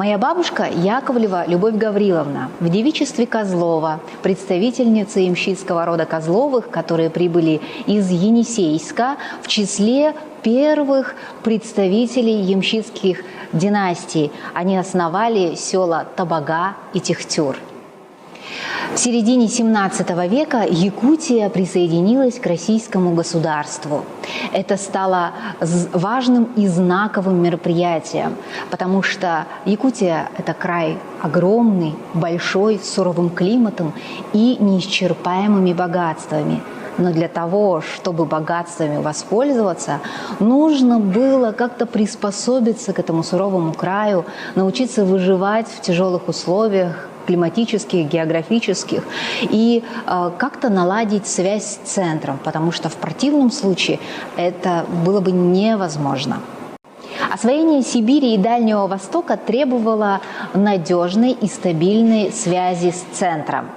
Моя бабушка Яковлева Любовь Гавриловна в девичестве Козлова, представительница ямщицкого рода Козловых, которые прибыли из Енисейска в числе первых представителей ямщицких династий. Они основали села Табага и Техтюр. В середине XVII века Якутия присоединилась к российскому государству. Это стало важным и знаковым мероприятием, потому что Якутия – это край огромный, большой, с суровым климатом и неисчерпаемыми богатствами. Но для того, чтобы богатствами воспользоваться, нужно было как-то приспособиться к этому суровому краю, научиться выживать в тяжелых условиях, климатических, географических, и как-то наладить связь с центром, потому что в противном случае это было бы невозможно. Освоение Сибири и Дальнего Востока требовало надежной и стабильной связи с центром.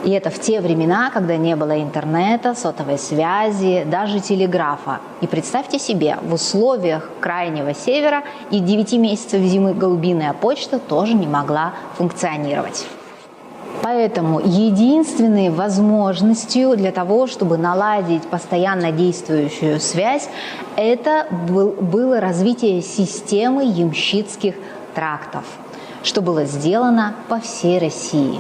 И это в те времена, когда не было интернета, сотовой связи, даже телеграфа. И представьте себе, в условиях Крайнего Севера и 9 месяцев зимы голубиная почта тоже не могла функционировать. Поэтому единственной возможностью для того, чтобы наладить постоянно действующую связь, это было развитие системы ямщицких трактов, что было сделано по всей России.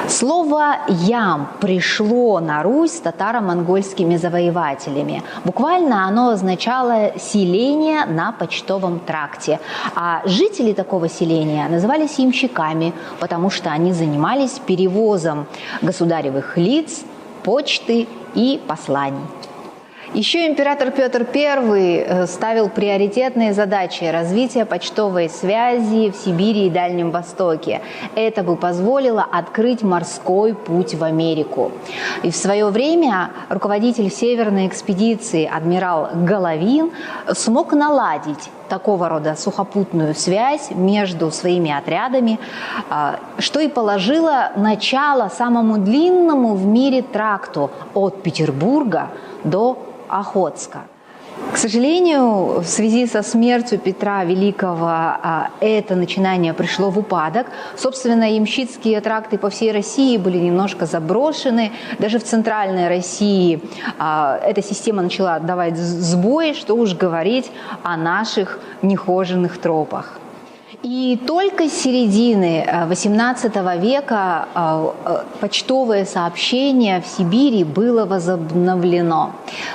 Слово «ям» пришло на Русь с татаро-монгольскими завоевателями. Буквально оно означало «селение на почтовом тракте». А жители такого селения назывались ямщиками, потому что они занимались перевозом государевых лиц, почты и посланий. Еще император Петр I ставил приоритетные задачи развития почтовой связи в Сибири и Дальнем Востоке. Это бы позволило открыть морской путь в Америку. И в свое время руководитель северной экспедиции адмирал Головин смог наладить такого рода сухопутную связь между своими отрядами, что и положило начало самому длинному в мире тракту от Петербурга до Охотска. К сожалению, в связи со смертью Петра Великого это начинание пришло в упадок. Собственно, ямщицкие тракты по всей России были немножко заброшены. Даже в центральной России эта система начала давать сбой, что уж говорить о наших нехоженных тропах. И только с середины XVIII века почтовое сообщение в Сибири было возобновлено.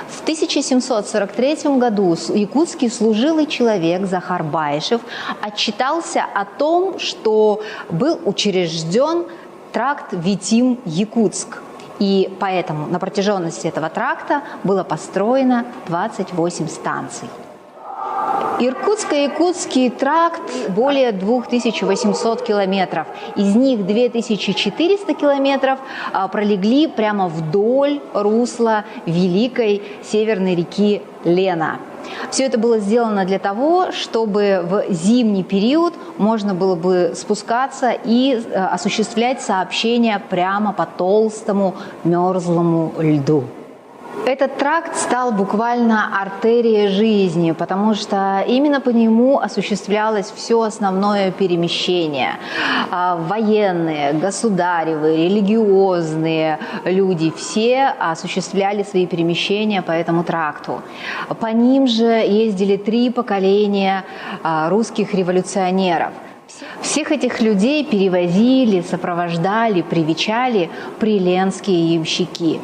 В 1743 году якутский служилый человек Захар Байшев отчитался о том, что был учрежден тракт Витим-Якутск. И поэтому на протяженности этого тракта было построено 28 станций. Иркутско-Якутский тракт более 2800 километров. Из них 2400 километров пролегли прямо вдоль русла великой северной реки Лена. Все это было сделано для того, чтобы в зимний период можно было бы спускаться и осуществлять сообщения прямо по толстому мерзлому льду. Этот тракт стал буквально артерией жизни, потому что именно по нему осуществлялось все основное перемещение. Военные, государевы, религиозные люди все осуществляли свои перемещения по этому тракту. По ним же ездили 3 поколения русских революционеров. Всех этих людей перевозили, сопровождали, привечали приленские ямщики.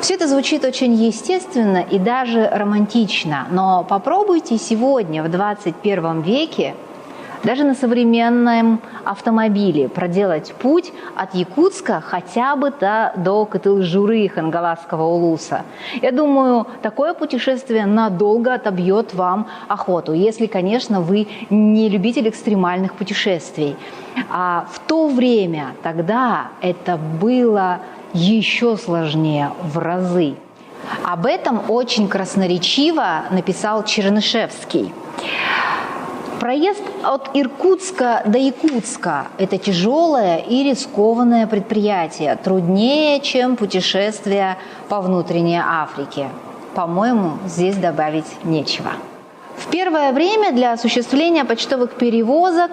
Все это звучит очень естественно и даже романтично, но попробуйте сегодня, в 21 веке, даже на современном автомобиле проделать путь от Якутска хотя бы до Кытыл-Журы Хангаласского улуса. Я думаю, такое путешествие надолго отобьет вам охоту, если, конечно, вы не любитель экстремальных путешествий. А в то время, тогда это было еще сложнее в разы. Об этом очень красноречиво написал Чернышевский. Проезд от Иркутска до Якутска – это тяжелое и рискованное предприятие, труднее, чем путешествие по внутренней Африке. По-моему, здесь добавить нечего. В первое время для осуществления почтовых перевозок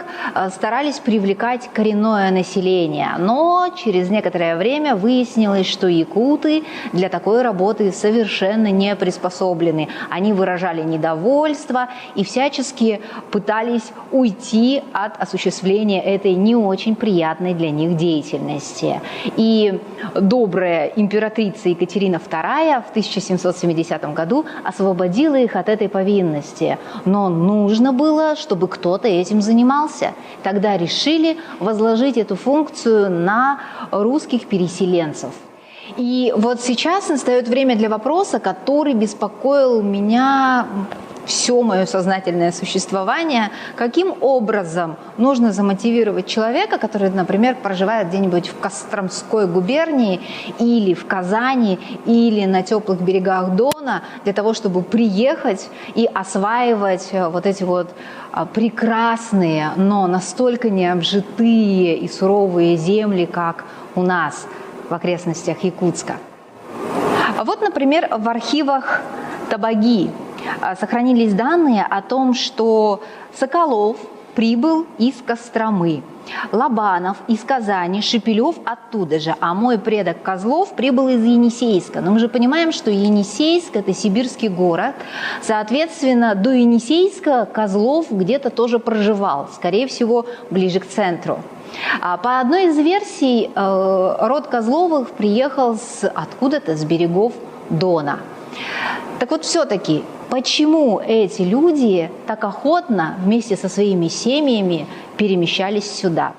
старались привлекать коренное население, но через некоторое время выяснилось, что якуты для такой работы совершенно не приспособлены. Они выражали недовольство и всячески пытались уйти от осуществления этой не очень приятной для них деятельности. И добрая императрица Екатерина II в 1770 году освободила их от этой повинности. Но нужно было, чтобы кто-то этим занимался. Тогда решили возложить эту функцию на русских переселенцев. И вот сейчас настает время для вопроса, который беспокоил меня все мое сознательное существование. Каким образом нужно замотивировать человека, который, например, проживает где-нибудь в Костромской губернии или в Казани, или на теплых берегах Дона, для того, чтобы приехать и осваивать вот эти вот прекрасные, но настолько необжитые и суровые земли, как у нас в окрестностях Якутска. А вот, например, в архивах Табаги сохранились данные о том, что Соколов прибыл из Костромы, Лобанов из Казани, Шепелев оттуда же, а мой предок Козлов прибыл из Енисейска. Но мы же понимаем, что Енисейск – это сибирский город, соответственно, до Енисейска Козлов где-то тоже проживал, скорее всего, ближе к центру. По одной из версий, род Козловых приехал откуда-то с берегов Дона. Так вот, все-таки, почему эти люди так охотно вместе со своими семьями перемещались сюда?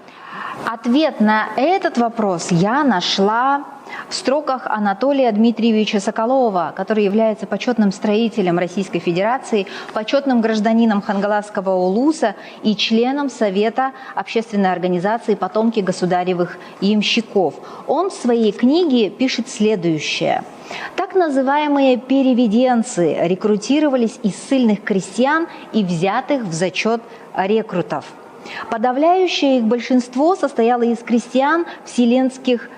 Ответ на этот вопрос я нашла в строках Анатолия Дмитриевича Соколова, который является почетным строителем Российской Федерации, почетным гражданином Хангаласского улуса и членом Совета общественной организации «Потомки государевых ямщиков». Он в своей книге пишет следующее. Так называемые переведенцы рекрутировались из ссыльных крестьян и взятых в зачет рекрутов. Подавляющее их большинство состояло из крестьян вселенских.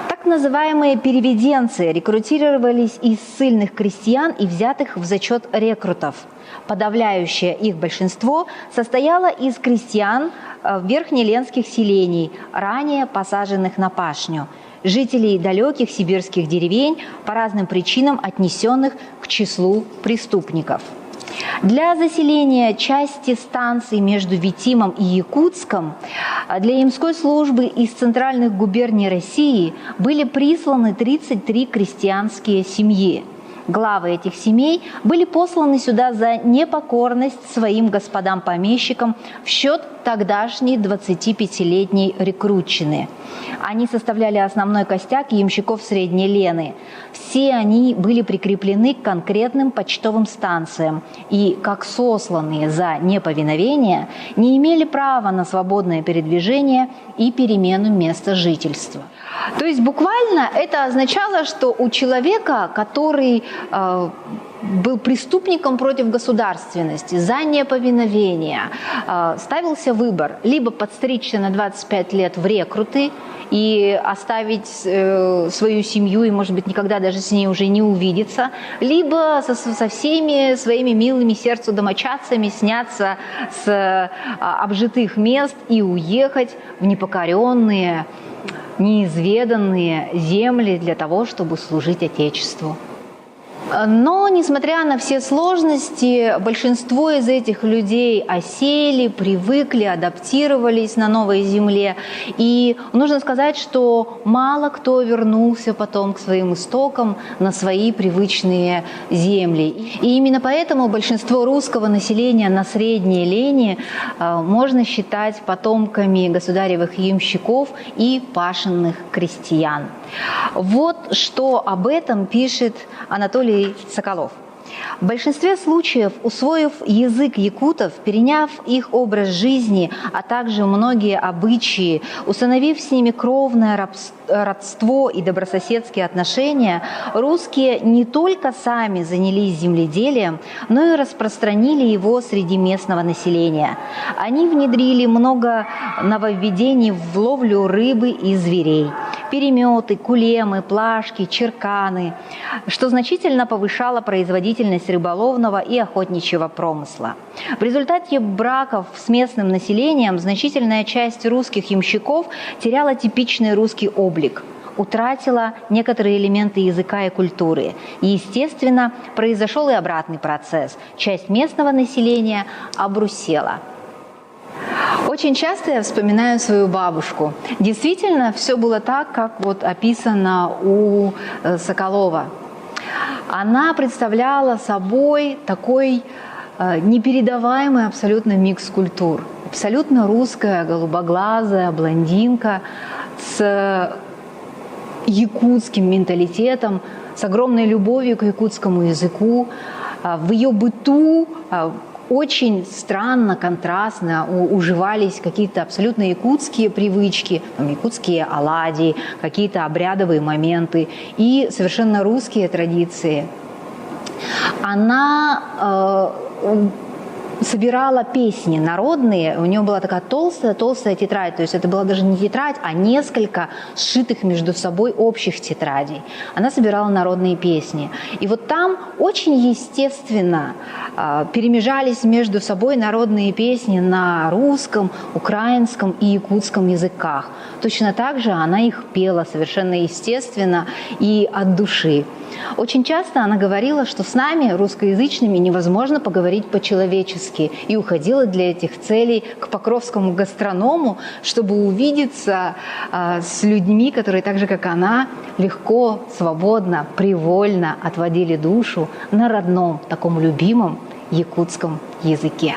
Так называемые переведенцы рекрутировались из ссыльных крестьян и взятых в зачет рекрутов. Подавляющее их большинство состояло из крестьян верхнеленских селений, ранее посаженных на пашню, жителей далеких сибирских деревень, по разным причинам отнесенных к числу преступников. Для заселения части станций между Витимом и Якутском для ямской службы из центральных губерний России были присланы 33 крестьянские семьи. Главы этих семей были посланы сюда за непокорность своим господам-помещикам в счет тогдашней 25-летней рекрутчины. Они составляли основной костяк ямщиков Средней Лены. Все они были прикреплены к конкретным почтовым станциям и, как сосланные за неповиновение, не имели права на свободное передвижение и перемену места жительства. То есть буквально это означало, что у человека, который был преступником против государственности за неповиновение, ставился выбор: либо подстричься на 25 лет в рекруты и оставить свою семью и, может быть, никогда даже с ней уже не увидеться, либо со всеми своими милыми сердцу домочадцами сняться с обжитых мест и уехать в непокоренные, неизведанные земли для того, чтобы служить Отечеству. Но, несмотря на все сложности, большинство из этих людей осели, привыкли, адаптировались на новой земле. И нужно сказать, что мало кто вернулся потом к своим истокам на свои привычные земли. И именно поэтому большинство русского населения на Средней Лене можно считать потомками государевых ямщиков и пашенных крестьян. Вот что об этом пишет Анатолий Соколов. В большинстве случаев, усвоив язык якутов, переняв их образ жизни, а также многие обычаи, установив с ними кровное родство и добрососедские отношения, русские не только сами занялись земледелием, но и распространили его среди местного населения. Они внедрили много нововведений в ловлю рыбы и зверей, переметы, кулемы, плашки, черканы, что значительно повышало производительность рыболовного и охотничьего промысла. В результате браков с местным населением значительная часть русских ямщиков теряла типичный русский облик, утратила некоторые элементы языка и культуры. И, естественно, произошел и обратный процесс. Часть местного населения обрусела. Очень часто я вспоминаю свою бабушку. Действительно, все было так, как вот описано у Соколова. Она представляла собой такой непередаваемый абсолютно микс культур. Абсолютно русская, голубоглазая блондинка с якутским менталитетом, с огромной любовью к якутскому языку. В ее быту очень странно, контрастно уживались какие-то абсолютно якутские привычки, якутские оладьи, какие-то обрядовые моменты и совершенно русские традиции. Она собирала песни народные, у нее была такая толстая тетрадь, то есть это была даже не тетрадь, а несколько сшитых между собой общих тетрадей. Она собирала народные песни. И вот там очень естественно перемежались между собой народные песни на русском, украинском и якутском языках. Точно так же она их пела совершенно естественно и от души. Очень часто она говорила, что с нами, русскоязычными, невозможно поговорить по-человечески, и уходила для этих целей к покровскому гастроному, чтобы увидеться с людьми, которые так же, как она, легко, свободно, привольно отводили душу на родном, таком любимом якутском языке.